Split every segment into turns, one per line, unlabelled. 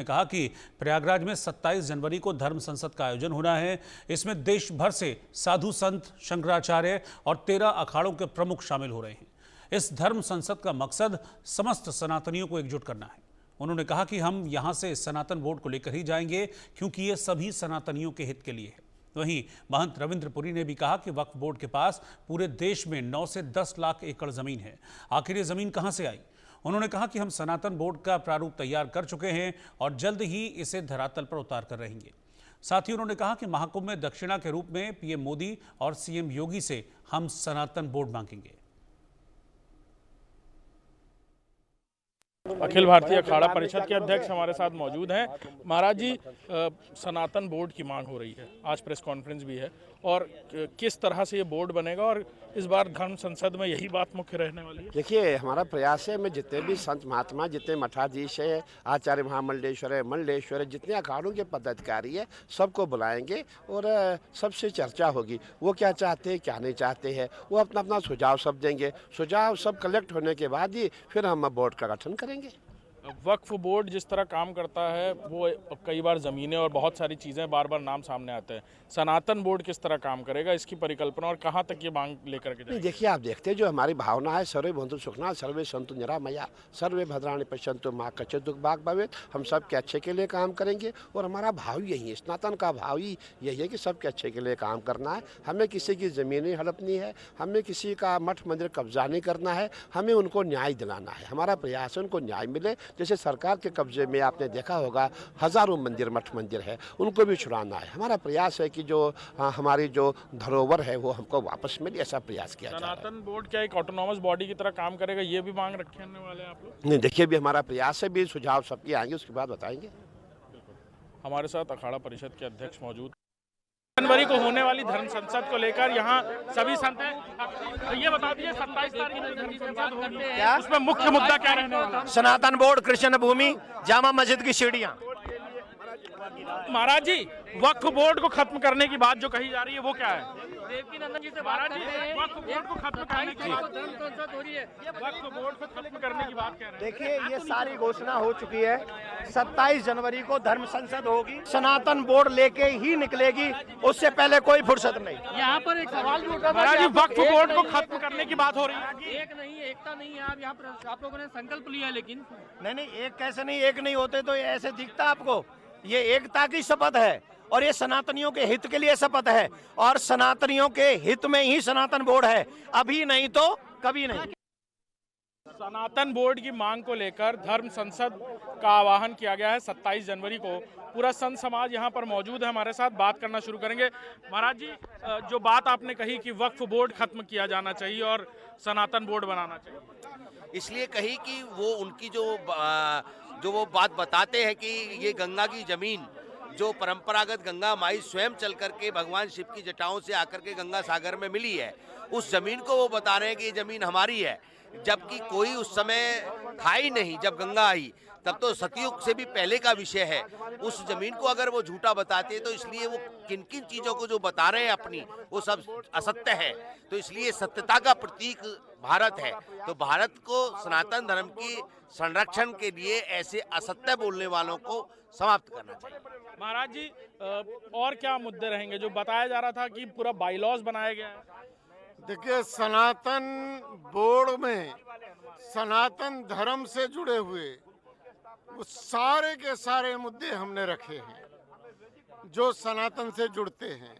ने कहा कि प्रयागराज में 27 जनवरी को धर्म संसद का आयोजन होना है। इसमें देश भर से साधु संत, शंकराचार्य और 13 अखाड़ों के प्रमुख शामिल हो रहे हैं। इस धर्म संसद का मकसद समस्त सनातनियों को एकजुट करना है। उन्होंने कहा कि हम यहां से सनातन बोर्ड को लेकर ही जाएंगे, क्योंकि ये सभी सनातनियों के हित के लिए है। वहीं महंत रविंद्रपुरी ने भी कहा कि वक्फ बोर्ड के पास पूरे देश में 9 से 10 लाख एकड़ जमीन है। आखिर ये जमीन कहां से आई? उन्होंने कहा कि हम सनातन बोर्ड का प्रारूप तैयार कर चुके हैं और जल्द ही इसे धरातल पर उतार कर रहेंगे। साथ ही उन्होंने कहा कि महाकुंभ में दक्षिणा के रूप में पीएम मोदी और सीएम योगी से हम सनातन बोर्ड मांगेंगे।
अखिल भारतीय अखाड़ा परिषद के अध्यक्ष हमारे साथ मौजूद हैं। महाराज जी, सनातन बोर्ड की मांग हो रही है, आज प्रेस कॉन्फ्रेंस भी है, और किस तरह से ये बोर्ड बनेगा और इस बार धर्म संसद में यही बात मुख्य रहने वाली है?
देखिए, हमारा प्रयास है, मैं जितने भी संत महात्मा, जितने मठाधीश है, आचार्य महामंडलेश्वर है, मंडलेश्वर है, जितने अखाड़ों के पदाधिकारी है, सबको बुलाएंगे और सबसे चर्चा होगी। वो क्या चाहते हैं, क्या नहीं चाहते हैं, वो अपना अपना सुझाव सब देंगे। सुझाव सब कलेक्ट होने के बाद ही फिर हम बोर्ड का गठन करेंगे।
वक्फ बोर्ड जिस तरह काम करता है, वो कई बार ज़मीनें और बहुत सारी चीज़ें बार बार नाम सामने आते हैं। सनातन बोर्ड किस तरह काम करेगा, इसकी परिकल्पना और कहाँ तक ये मांग लेकर के जाएगी?
देखिए, आप देखते हैं जो हमारी भावना है, सर्वे भवन्तु सुखिनः, सर्वे सन्तु निरामया, सर्वे भद्राणि पश्यन्तु मा कश्चित् दुःख भाग् भवेत्। हम सब के अच्छे के लिए काम करेंगे और हमारा भाव यही है, सनातन का भाव ही यही है कि सबके अच्छे के लिए काम करना है। हमें किसी की ज़मीनें हड़पनी है, हमें किसी का मठ मंदिर कब्जा नहीं करना है, हमें उनको न्याय दिलाना है। हमारा प्रयास है उनको न्याय मिले। जैसे सरकार के कब्जे में आपने देखा होगा हजारों मंदिर, मठ मंदिर है, उनको भी छुड़ाना है। हमारा प्रयास है कि जो हमारी जो धरोहर है वो हमको वापस मिले, ऐसा प्रयास किया जाए।
सनातन बोर्ड क्या एक ऑटोनॉमस बॉडी की तरह काम करेगा, ये भी मांग रखने वाले हैं आप लोग?
नहीं, देखिए, भी हमारा प्रयास है, भी सुझाव सबके आएंगे, उसके बाद बताएंगे।
हमारे साथ अखाड़ा परिषद के अध्यक्ष मौजूद। जनवरी को होने वाली धर्म संसद को लेकर यहाँ सभी संत हैं। ये बता दीजिए, 27 तारीख को धर्म संसद होगी, उसमें मुख्य मुद्दा क्या रहने वाला है?
सनातन बोर्ड, कृष्ण भूमि, जामा मस्जिद की सीढ़ियां।
महाराज जी, वक्फ बोर्ड को खत्म करने की बात जो कही जा रही है वो क्या है?
देवकीनंदन जी से
महाराज जी, वक्फ बोर्ड को खत्म करने की बात,
धर्म संसद हो रही है,
वक्फ बोर्ड को खत्म करने की बात कह रहे हैं।
देखिए, ये सारी घोषणा हो चुकी है। 27 जनवरी को धर्म संसद होगी, सनातन बोर्ड लेके ही निकलेगी, उससे पहले कोई फुर्सत नहीं।
यहाँ पर एक सवाल भी उठा था।
महाराज जी, वक्फ बोर्ड को खत्म करने की बात हो रही है।
एक नहीं, एकता नहीं है। आप यहाँ पर आप लोगों ने संकल्प लिया है, लेकिन
नहीं, एक कैसे नहीं, एक नहीं होते तो ये ऐसे दिखता आपको? ये एकता की शपथ है और ये सनातनियों के हित के लिए शपथ है, और सनातनियों के हित में ही सनातन बोर्ड है, अभी नहीं तो कभी नहीं।
सनातन बोर्ड की मांग को लेकर धर्म संसद का आह्वान किया गया है 27 जनवरी को। पूरा संत समाज यहाँ पर मौजूद है, हमारे साथ बात करना शुरू करेंगे। महाराज जी, जो बात आपने कही कि वक्फ बोर्ड खत्म किया जाना चाहिए और सनातन बोर्ड बनाना चाहिए,
इसलिए कही कि वो उनकी जो वो बात बताते हैं कि ये गंगा की जमीन जो परंपरागत गंगा माई स्वयं चल करके भगवान शिव की जटाओं से आकर के गंगा सागर में मिली है, उस जमीन को वो बता रहे हैं कि ये जमीन हमारी है, जबकि कोई उस समय था ही नहीं। जब गंगा आई तब तो सतयुग से भी पहले का विषय है। उस जमीन को अगर वो झूठा बताते हैं तो इसलिए वो किन किन चीजों को जो बता रहे हैं अपनी, वो सब असत्य है। तो इसलिए सत्यता का प्रतीक भारत है, तो भारत को सनातन धर्म की संरक्षण के लिए ऐसे असत्य बोलने वालों को समाप्त करना चाहिए।
महाराज जी, और क्या मुद्दे रहेंगे? जो बताया जा रहा था कि पूरा बाईलॉज बनाया गया है।
देखिए, सनातन बोर्ड में सनातन धर्म से जुड़े हुए वो सारे के सारे मुद्दे हमने रखे हैं जो सनातन से जुड़ते हैं,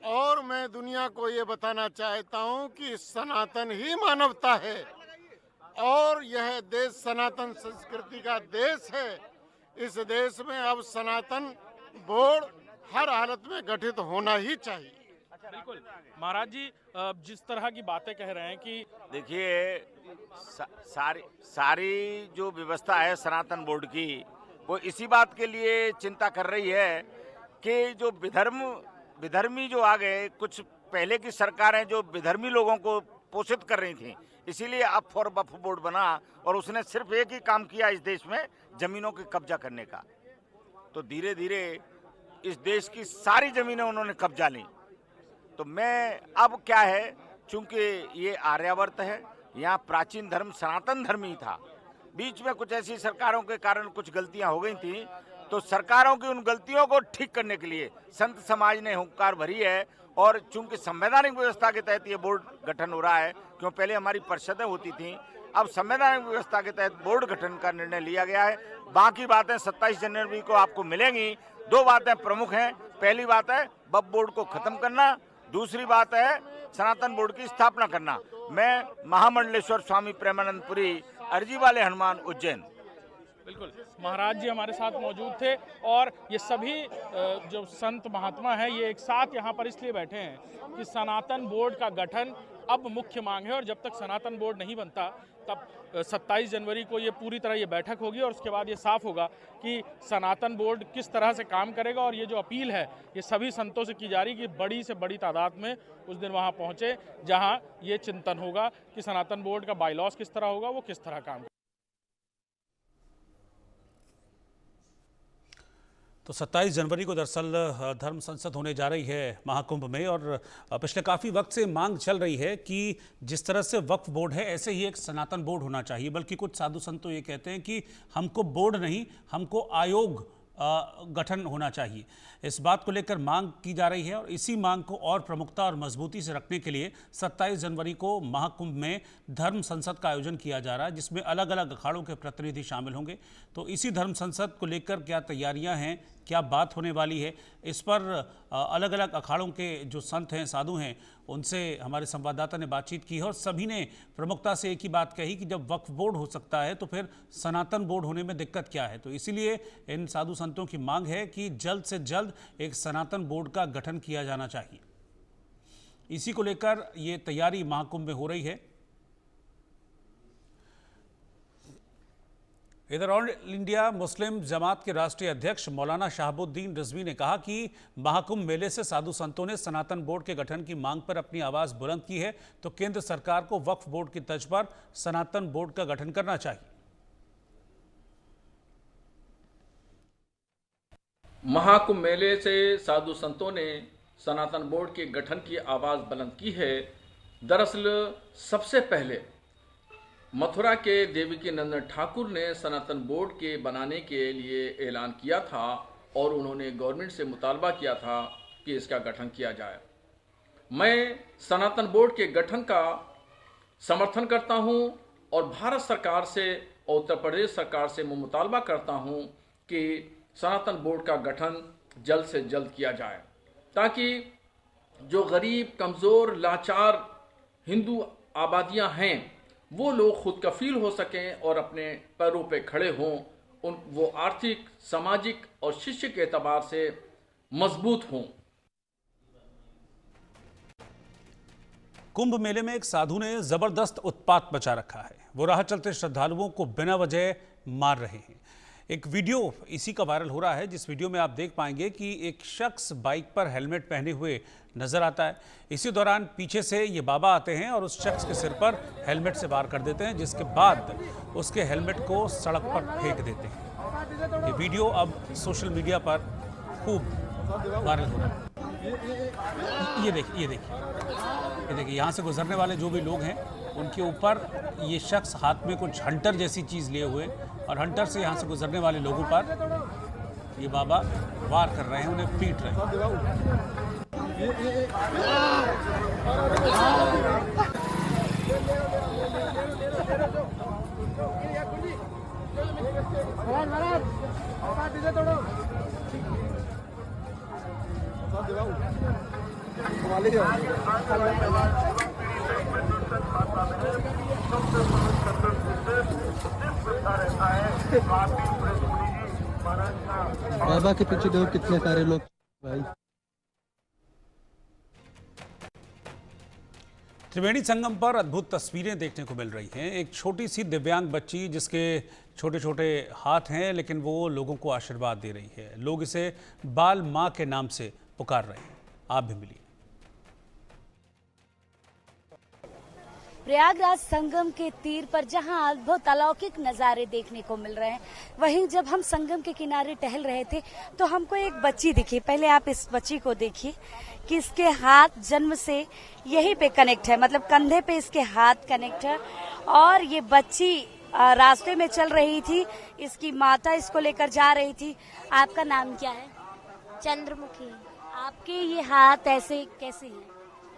और मैं दुनिया को ये बताना चाहता हूँ कि सनातन ही मानवता है और यह देश सनातन संस्कृति का देश है। इस देश में अब सनातन बोर्ड हर हालत में गठित होना ही चाहिए।
बिल्कुल। महाराज जी, जिस तरह की बातें कह रहे हैं कि
देखिए, सारी जो व्यवस्था है सनातन बोर्ड की, वो इसी बात के लिए चिंता कर रही है कि जो विधर्मी जो आ गए, कुछ पहले की सरकारें जो विधर्मी लोगों को पोषित कर रही थी, इसीलिए अब फॉर वक्फ बोर्ड बना और उसने सिर्फ एक ही काम किया इस देश में, जमीनों की कब्जा करने का। तो धीरे धीरे इस देश की सारी जमीनें उन्होंने कब्जा ली। तो मैं अब क्या है, चूंकि ये आर्यावर्त है, यहाँ प्राचीन धर्म सनातन धर्म ही था, बीच में कुछ ऐसी सरकारों के कारण कुछ गलतियां हो गई थी, तो सरकारों की उन गलतियों को ठीक करने के लिए संत समाज ने हुंकार भरी है। और चूंकि संवैधानिक व्यवस्था के तहत ये बोर्ड गठन हो रहा है, क्यों पहले हमारी परिषदें होती थी, अब संवैधानिक व्यवस्था के तहत बोर्ड गठन का निर्णय लिया गया है। बाकी बातें 27 जनवरी को आपको मिलेंगी। 2 बातें प्रमुख हैं। पहली बात है वक्फ बोर्ड को खत्म करना, दूसरी बात है सनातन बोर्ड की स्थापना करना। मैं महामंडलेश्वर स्वामी प्रेमानंदपुरी, अर्जी वाले हनुमान, उज्जैन।
बिल्कुल, महाराज जी हमारे साथ मौजूद थे और ये सभी जो संत महात्मा हैं ये एक साथ यहाँ पर इसलिए बैठे हैं कि सनातन बोर्ड का गठन अब मुख्य मांग है, और जब तक सनातन बोर्ड नहीं बनता तब 27 जनवरी को ये पूरी तरह ये बैठक होगी और उसके बाद ये साफ होगा कि सनातन बोर्ड किस तरह से काम करेगा। और ये जो अपील है ये सभी संतों से की जा रही कि बड़ी से बड़ी तादाद में उस दिन वहाँ पहुँचे जहाँ ये चिंतन होगा कि सनातन बोर्ड का बाईलॉज किस तरह होगा, वो किस तरह काम।
तो 27 जनवरी को दरअसल धर्म संसद होने जा रही है महाकुंभ में, और पिछले काफ़ी वक्त से मांग चल रही है कि जिस तरह से वक्फ बोर्ड है ऐसे ही एक सनातन बोर्ड होना चाहिए। बल्कि कुछ साधु संत तो ये कहते हैं कि हमको बोर्ड नहीं, हमको आयोग गठन होना चाहिए। इस बात को लेकर मांग की जा रही है और इसी मांग को और प्रमुखता और मजबूती से रखने के लिए 27 जनवरी को महाकुंभ में धर्म संसद का आयोजन किया जा रहा है, जिसमें अलग अलग अखाड़ों के प्रतिनिधि शामिल होंगे। तो इसी धर्म संसद को लेकर क्या तैयारियां हैं, क्या बात होने वाली है, इस पर अलग अलग अखाड़ों के जो संत हैं, साधु हैं, उनसे हमारे संवाददाता ने बातचीत की है और सभी ने प्रमुखता से एक ही बात कही कि जब वक्फ बोर्ड हो सकता है तो फिर सनातन बोर्ड होने में दिक्कत क्या है। तो इसीलिए इन साधु संतों की मांग है कि जल्द से जल्द एक सनातन बोर्ड का गठन किया जाना चाहिए। इसी को लेकर ये तैयारी महाकुंभ में हो रही है। इधर ऑल इंडिया मुस्लिम जमात के राष्ट्रीय अध्यक्ष मौलाना शहाबुद्दीन रिजवी ने कहा कि महाकुंभ मेले से साधु संतों ने सनातन बोर्ड के गठन की मांग पर अपनी आवाज बुलंद की है, तो केंद्र सरकार को वक्फ बोर्ड की तर्ज पर सनातन बोर्ड का गठन करना चाहिए।
महाकुंभ मेले से साधु संतों ने सनातन बोर्ड के गठन की आवाज बुलंद की है। दरअसल सबसे पहले मथुरा के देवकी नंदन ठाकुर ने सनातन बोर्ड के बनाने के लिए ऐलान किया था और उन्होंने गवर्नमेंट से मुतालबा किया था कि इसका गठन किया जाए। मैं सनातन बोर्ड के गठन का समर्थन करता हूं और भारत सरकार से और उत्तर प्रदेश सरकार से मैं मुतालबा करता हूं कि सनातन बोर्ड का गठन जल्द से जल्द किया जाए, ताकि जो गरीब, कमज़ोर, लाचार हिंदू आबादियां हैं वो लोग खुद कफील हो सकें और अपने पैरों पे खड़े हों, वो आर्थिक, सामाजिक और शैक्षिक एतबार से मजबूत हों।
कुंभ मेले में एक साधु ने जबरदस्त उत्पात मचा रखा है। वो राह चलते श्रद्धालुओं को बिना वजह मार रहे हैं। एक वीडियो इसी का वायरल हो रहा है, जिस वीडियो में आप देख पाएंगे कि एक शख्स बाइक पर हेलमेट पहने हुए नजर आता है। इसी दौरान पीछे से ये बाबा आते हैं और उस शख्स के सिर पर हेलमेट से वार कर देते हैं, जिसके बाद उसके हेलमेट को सड़क पर फेंक देते हैं। ये वीडियो अब सोशल मीडिया पर खूब वायरल हो रहा है। ये देखिए यहाँ से गुजरने वाले जो भी लोग हैं उनके ऊपर ये शख्स हाथ में कुछ हंटर जैसी चीज़ लिए हुए और हंटर से यहाँ से गुजरने वाले लोगों पर ये बाबा वार कर रहे हैं, उन्हें पीट रहे हैं।
बाबा के पीछे देखो कितने सारे लोग भाई।
त्रिवेणी संगम पर अद्भुत तस्वीरें देखने को मिल रही हैं। एक छोटी सी दिव्यांग बच्ची जिसके छोटे छोटे हाथ हैं, लेकिन वो लोगों को आशीर्वाद दे रही है। लोग इसे बाल माँ के नाम से पुकार रहे हैं। आप भी मिलिए।
प्रयागराज संगम के तीर पर जहां अद्भुत अलौकिक नज़ारे देखने को मिल रहे हैं, वहीं जब हम संगम के किनारे टहल रहे थे तो हमको एक बच्ची दिखी। पहले आप इस बच्ची को देखिए कि इसके हाथ जन्म से यहीं पे कनेक्ट है, मतलब कंधे पे इसके हाथ कनेक्ट है और ये बच्ची रास्ते में चल रही थी, इसकी माता इसको लेकर जा रही थी। आपका नाम क्या है?
चंद्रमुखी।
आपके ये हाथ ऐसे कैसे हैं?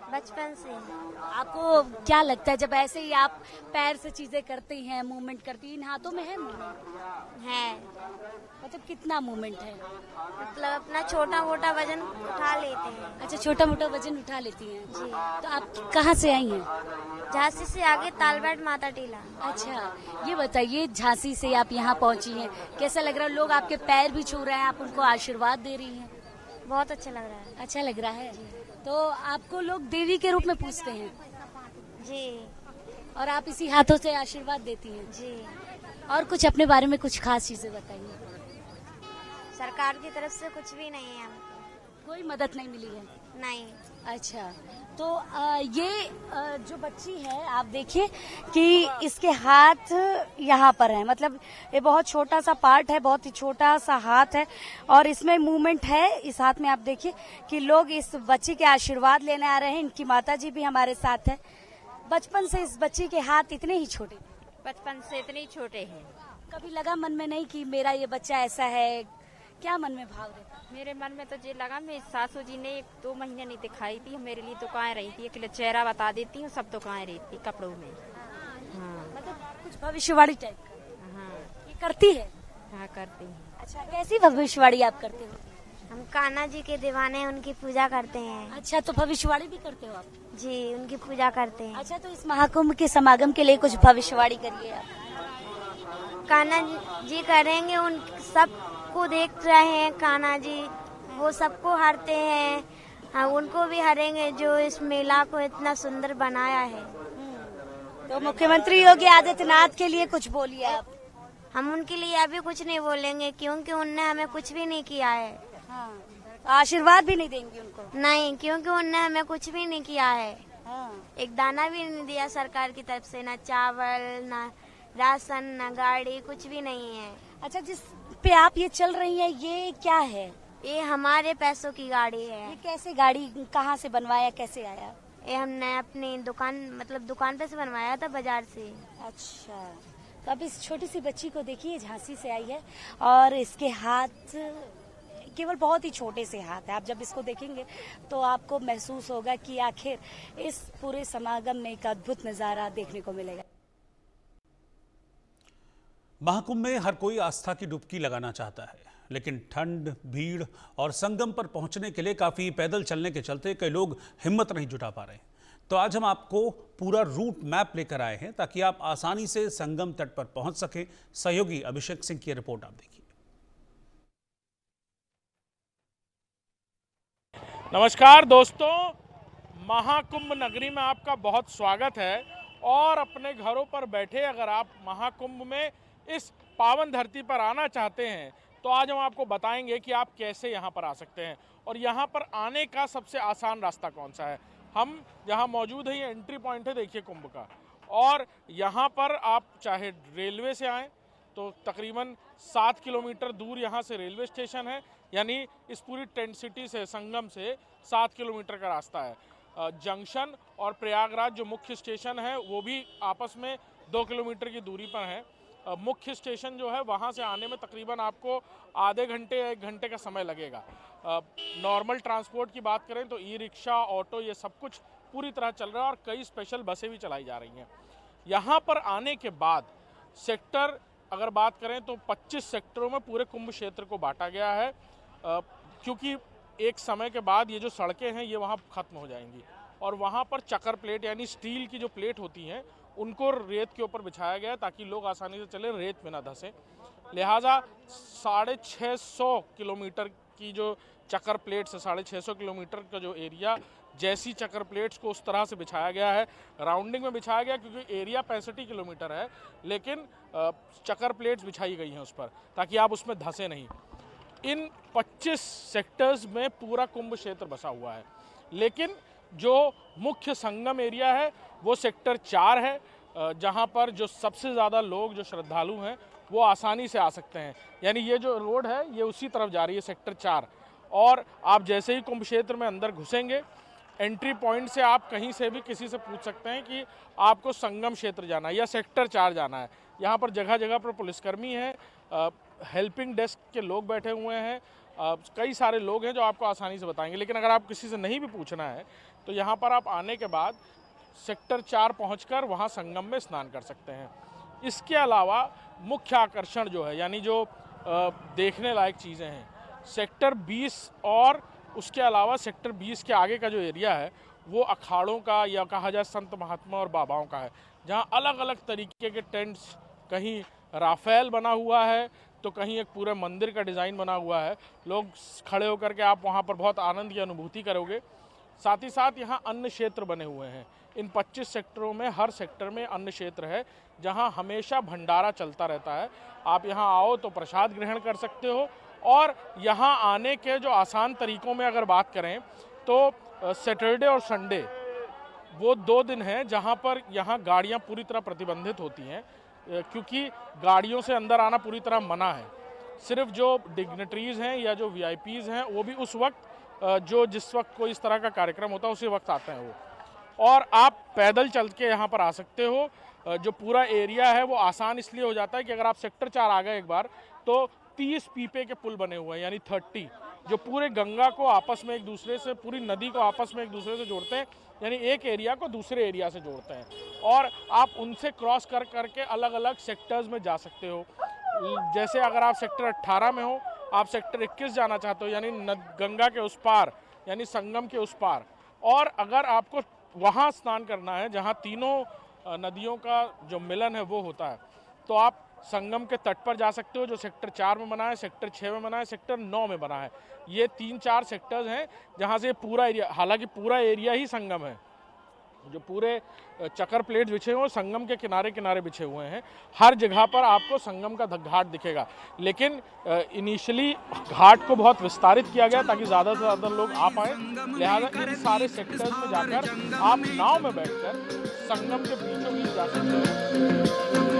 बचपन से।
आपको क्या लगता है जब ऐसे ही आप पैर से चीजें करती हैं, मूवमेंट करती हैं, इन हाथों में है मूवमेंट?
है।
मतलब कितना मूवमेंट है?
मतलब अपना छोटा मोटा वजन उठा लेते हैं।
अच्छा, छोटा मोटा वजन उठा लेती हैं
जी।
तो आप कहाँ से आई हैं?
झांसी से आगे तालबेट माता टीला।
अच्छा, ये बताइए, झांसी से आप यहाँ पहुँची हैं, कैसा लग रहा है? लोग आपके पैर भी छू रहे हैं, आप उनको आशीर्वाद दे रही हैं।
बहुत अच्छा लग रहा है।
अच्छा लग रहा है। तो आपको लोग देवी के रूप में पूछते हैं?
जी।
और आप इसी हाथों से आशीर्वाद देती हैं?
जी।
और कुछ अपने बारे में कुछ खास चीजें बताइए।
सरकार की तरफ से कुछ भी नहीं है हमको।
कोई मदद नहीं मिली है?
नहीं।
अच्छा, तो ये जो बच्ची है, आप देखिए कि इसके हाथ यहाँ पर है, मतलब ये बहुत छोटा सा पार्ट है, बहुत ही छोटा सा हाथ है और इसमें मूवमेंट है इस हाथ में। आप देखिए कि लोग इस बच्ची के आशीर्वाद लेने आ रहे हैं। इनकी माताजी भी हमारे साथ है। बचपन से इस बच्ची के हाथ इतने ही छोटे?
बचपन से इतने ही छोटे हैं।
कभी लगा मन में नहीं कि मेरा ये बच्चा ऐसा है? क्या मन में भाव रहता?
मेरे मन में तो ये लगा, मेरी सासू जी ने 1-2 महीने नहीं दिखाई थी, मेरे लिए तो कहाँ रही थी, एक चेहरा बता देती हूँ, सब तो कहाँ रहती कपड़ों में। हाँ।
मतलब कुछ भविष्यवाणी टाइप?
हाँ।
ये करती है?
हाँ, करती हूँ।
अच्छा, कैसी भविष्यवाणी आप करते हो?
हम कान्हा जी के दीवाने, उनकी पूजा करते हैं।
अच्छा, तो भविष्यवाणी भी करते हो आप?
जी, उनकी पूजा करते हैं।
अच्छा, तो इस महाकुंभ के समागम के लिए कुछ भविष्यवाणी करिए आप।
कान्हा जी करेंगे, उन सबको देख रहे हैं कान्हा जी, वो सबको हरते हैं। हाँ, उनको भी हरेंगे जो इस मेला को इतना सुंदर बनाया है।
तो मुख्यमंत्री योगी आदित्यनाथ के लिए कुछ बोलिए आप।
हम उनके लिए अभी कुछ नहीं बोलेंगे क्योंकि उनने हमें कुछ भी नहीं किया है।
हाँ। आशीर्वाद भी नहीं देंगे उनको?
नहीं, क्योंकि उनने हमें कुछ भी नहीं किया है।
हाँ।
एक दाना भी नहीं दिया सरकार की तरफ से, ना चावल, ना राशन, ना गाड़ी, कुछ भी नहीं है।
अच्छा, जिस पे आप ये चल रही है, ये क्या है?
ये हमारे पैसों की गाड़ी है।
ये कैसे गाड़ी, कहाँ से बनवाया, कैसे आया?
ये हमने अपनी दुकान, मतलब दुकान पे से बनवाया था, बाजार से।
अच्छा, तो अब इस छोटी सी बच्ची को देखिए, झांसी से आई है और इसके हाथ केवल बहुत ही छोटे से हाथ है। आप जब इसको देखेंगे तो आपको महसूस होगा कि आखिर इस पूरे समागम में एक अद्भुत नजारा देखने को मिलेगा।
महाकुंभ में हर कोई आस्था की डुबकी लगाना चाहता है, लेकिन ठंड, भीड़ और संगम पर पहुंचने के लिए काफी पैदल चलने के चलते कई लोग हिम्मत नहीं जुटा पा रहे हैं। तो आज हम आपको पूरा रूट मैप लेकर आए हैं ताकि आप आसानी से संगम तट पर पहुंच सकें। सहयोगी अभिषेक सिंह की रिपोर्ट आप देखिए।
नमस्कार दोस्तों, महाकुंभ नगरी में आपका बहुत स्वागत है। और अपने घरों पर बैठे अगर आप महाकुंभ में इस पावन धरती पर आना चाहते हैं तो आज हम आपको बताएंगे कि आप कैसे यहाँ पर आ सकते हैं और यहाँ पर आने का सबसे आसान रास्ता कौन सा है। हम जहाँ मौजूद है, ये एंट्री पॉइंट है, देखिए कुंभ का। और यहाँ पर आप चाहे रेलवे से आएँ तो तकरीबन 7 किलोमीटर दूर यहाँ से रेलवे स्टेशन है, यानी इस पूरी टेंट सिटी से, संगम से 7 किलोमीटर का रास्ता है। जंक्शन और प्रयागराज जो मुख्य स्टेशन है वो भी आपस में 2 किलोमीटर की दूरी पर है। मुख्य स्टेशन जो है वहाँ से आने में तकरीबन आपको आधे घंटे या 1 घंटे का समय लगेगा। नॉर्मल ट्रांसपोर्ट की बात करें तो ई रिक्शा, ऑटो, ये सब कुछ पूरी तरह चल रहा है और कई स्पेशल बसें भी चलाई जा रही हैं। यहाँ पर आने के बाद सेक्टर अगर बात करें तो 25 सेक्टरों में पूरे कुंभ क्षेत्र को बांटा गया है, क्योंकि एक समय के बाद ये जो सड़कें हैं ये वहाँ ख़त्म हो जाएंगी और वहाँ पर चक्कर प्लेट यानी स्टील की जो प्लेट होती हैं उनको रेत के ऊपर बिछाया गया है ताकि लोग आसानी से चले, रेत में ना धंसे। लिहाजा 650 किलोमीटर की जो चक्कर प्लेट्स है, 650 किलोमीटर का जो एरिया, जैसी चक्कर प्लेट्स को उस तरह से बिछाया गया है, राउंडिंग में बिछाया गया क्योंकि एरिया 65 किलोमीटर है, लेकिन चक्कर प्लेट्स बिछाई गई हैं उस पर ताकि आप उसमें धंसे नहीं। इन 25 सेक्टर्स में पूरा कुंभ क्षेत्र बसा हुआ है, लेकिन जो मुख्य संगम एरिया है वो सेक्टर 4 है, जहां पर जो सबसे ज़्यादा लोग, जो श्रद्धालु हैं, वो आसानी से आ सकते हैं। यानी ये जो रोड है ये उसी तरफ जा रही है, सेक्टर 4। और आप जैसे ही कुंभ क्षेत्र में अंदर घुसेंगे, एंट्री पॉइंट से आप कहीं से भी किसी से पूछ सकते हैं कि आपको संगम क्षेत्र जाना है या सेक्टर 4 जाना है। यहाँ पर जगह जगह पर पुलिसकर्मी हैं, हेल्पिंग डेस्क के लोग बैठे हुए हैं, कई सारे लोग हैं जो आपको आसानी से बताएंगे। लेकिन अगर आप किसी से नहीं भी पूछना है तो यहाँ पर आप आने के बाद सेक्टर 4 पहुंचकर वहाँ संगम में स्नान कर सकते हैं। इसके अलावा मुख्य आकर्षण जो है, यानी जो देखने लायक चीज़ें हैं, सेक्टर 20 और उसके अलावा सेक्टर 20 के आगे का जो एरिया है वो अखाड़ों का या कहा जाए संत महात्मा और बाबाओं का है, जहाँ अलग अलग तरीके के टेंट्स, कहीं राफेल बना हुआ है तो कहीं एक पूरे मंदिर का डिज़ाइन बना हुआ है। लोग खड़े होकर के आप वहाँ पर बहुत आनंद की अनुभूति करोगे। साथ ही साथ यहाँ अन्न क्षेत्र बने हुए हैं। इन 25 सेक्टरों में हर सेक्टर में अन्न क्षेत्र है जहाँ हमेशा भंडारा चलता रहता है। आप यहाँ आओ तो प्रसाद ग्रहण कर सकते हो। और यहाँ आने के जो आसान तरीकों में अगर बात करें तो सैटरडे और संडे वो 2 दिन हैं जहाँ पर यहाँ गाड़ियाँ पूरी तरह प्रतिबंधित होती हैं, क्योंकि गाड़ियों से अंदर आना पूरी तरह मना है। सिर्फ जो डिग्नेटरीज हैं या जो VIPs हैं वो भी उस वक्त जिस वक्त कोई इस तरह का कार्यक्रम होता है उसी वक्त आते हैं वो। और आप पैदल चल के यहाँ पर आ सकते हो। जो पूरा एरिया है वो आसान इसलिए हो जाता है कि अगर आप सेक्टर 4 आ गए एक बार तो 30 पीपे के पुल बने हुए हैं, यानी 30, जो पूरे गंगा को आपस में एक दूसरे से, पूरी नदी को आपस में एक दूसरे से जोड़ते हैं, यानी एक एरिया को दूसरे एरिया से जोड़ते हैं। और आप उनसे क्रॉस कर करके अलग अलग सेक्टर्स में जा सकते हो। जैसे अगर आप सेक्टर 18 में हो, आप सेक्टर 21 जाना चाहते हो, यानी गंगा के उस पार, यानी संगम के उस पार। और अगर आपको वहाँ स्नान करना है जहाँ तीनों नदियों का जो मिलन है वो होता है, तो आप संगम के तट पर जा सकते हो, जो सेक्टर 4 में बना है, सेक्टर 6 में बना है, सेक्टर 9 में बना है। ये 3-4 सेक्टर्स हैं जहाँ से पूरा एरिया, हालांकि पूरा एरिया ही संगम है, जो पूरे चक्कर प्लेट बिछे हुए संगम के किनारे किनारे बिछे हुए हैं। हर जगह पर आपको संगम का घाट दिखेगा, लेकिन इनिशियली घाट को बहुत विस्तारित किया गया ताकि ज़्यादा से ज़्यादा लोग आ पाएँ। लिहाजा इन सारे सेक्टर्स में जाकर आप नाव में बैठकर संगम के बीचों बीच जा सकते हैं।